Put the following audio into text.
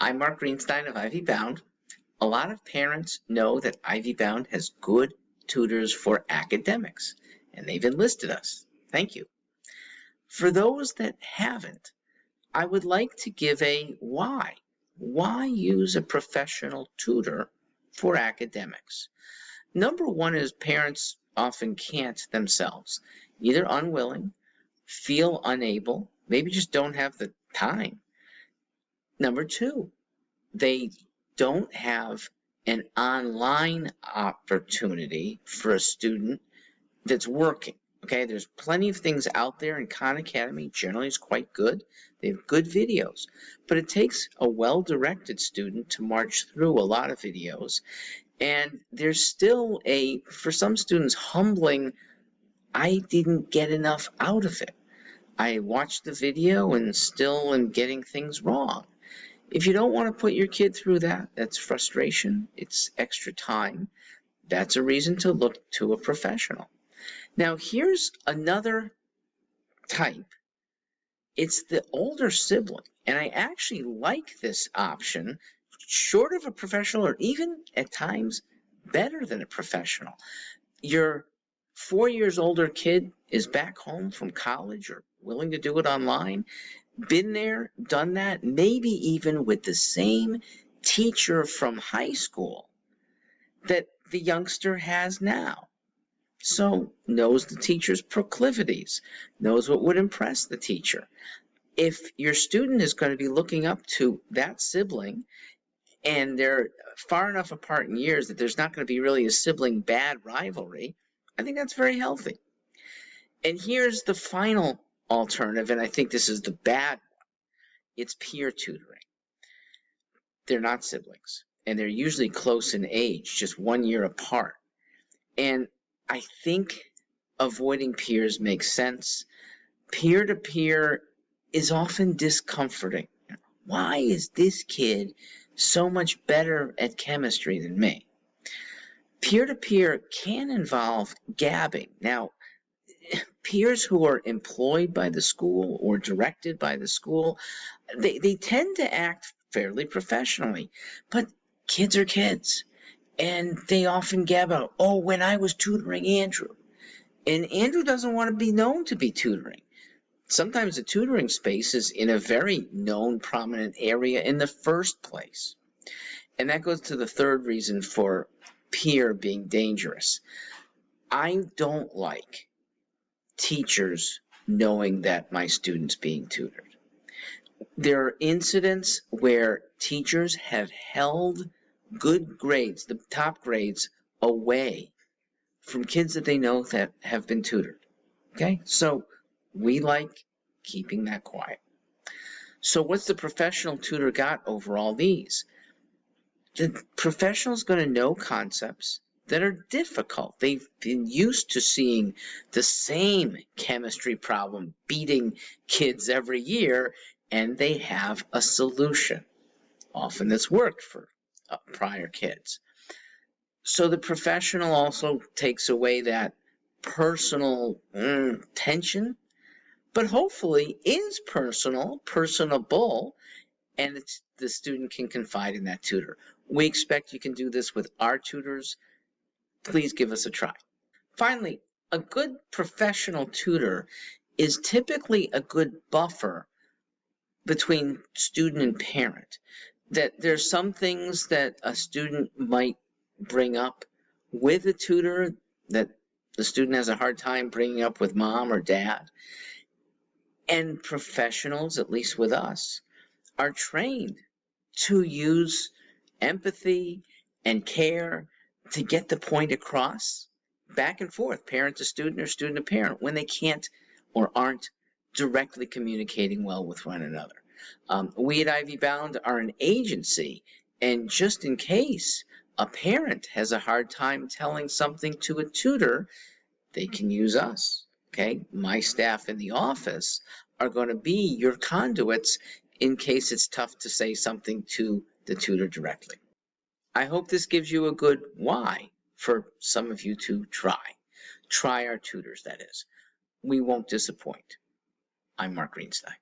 I'm Mark Greenstein of Ivy Bound. A lot of parents know that Ivy Bound has good tutors for academics, and they've enlisted us. Thank you. For those that haven't, I would like to give a why. Why use a professional tutor for academics? Number one is parents often can't themselves, either unwilling, feel unable, maybe just don't have the time. Number two, they don't have an online opportunity for a student that's working. Okay, there's plenty of things out there, and Khan Academy generally is quite good. They have good videos, but it takes a well-directed student to march through a lot of videos, and there's still for some students, humbling, I didn't get enough out of it. I watched the video and still am getting things wrong. If you don't want to put your kid through that, that's frustration, it's extra time, that's a reason to look to a professional. Now, here's another type. It's the older sibling, and I actually like this option, short of a professional or even at times better than a professional. Your 4 years older kid is back home from college or willing to do it online. Been there, done that, maybe even with the same teacher from high school that the youngster has now. So knows the teacher's proclivities, knows what would impress the teacher. If your student is going to be looking up to that sibling and they're far enough apart in years that there's not going to be really a sibling bad rivalry, I think that's very healthy. And here's the final alternative, and I think this is the bad one. It's peer tutoring. They're not siblings, and they're usually close in age, just 1 year apart. And I think avoiding peers makes sense. Peer-to-peer is often discomforting. Why is this kid so much better at chemistry than me? Peer-to-peer can involve gabbing. Now, peers who are employed by the school or directed by the school, they tend to act fairly professionally, but kids are kids, and they often gab out, oh, when I was tutoring Andrew, and Andrew doesn't want to be known to be tutoring. Sometimes the tutoring space is in a very known, prominent area in the first place. And that goes to the third reason for peer being dangerous. I don't like teachers knowing that my student's being tutored. There are incidents where teachers have held good grades, the top grades, away from kids that they know that have been tutored. Okay, so we like keeping that quiet. So what's the professional tutor got over all these? The professional is going to know concepts that are difficult. They've been used to seeing the same chemistry problem beating kids every year, and they have a solution, often that's worked for prior kids. So the professional also takes away that personal tension, but hopefully is personable, and the student can confide in that tutor. We expect you can do this with our tutors. Please give us a try. Finally, a good professional tutor is typically a good buffer between student and parent. That there's some things that a student might bring up with a tutor that the student has a hard time bringing up with mom or dad. And professionals, at least with us, are trained to use empathy and care to get the point across back and forth, parent to student or student to parent, when they can't or aren't directly communicating well with one another. We at Ivy Bound are an agency, and just in case a parent has a hard time telling something to a tutor, they can use us. Okay, my staff in the office are going to be your conduits in case it's tough to say something to the tutor directly. I hope this gives you a good why for some of you to try. Try our tutors, that is. We won't disappoint. I'm Mark Greenstein.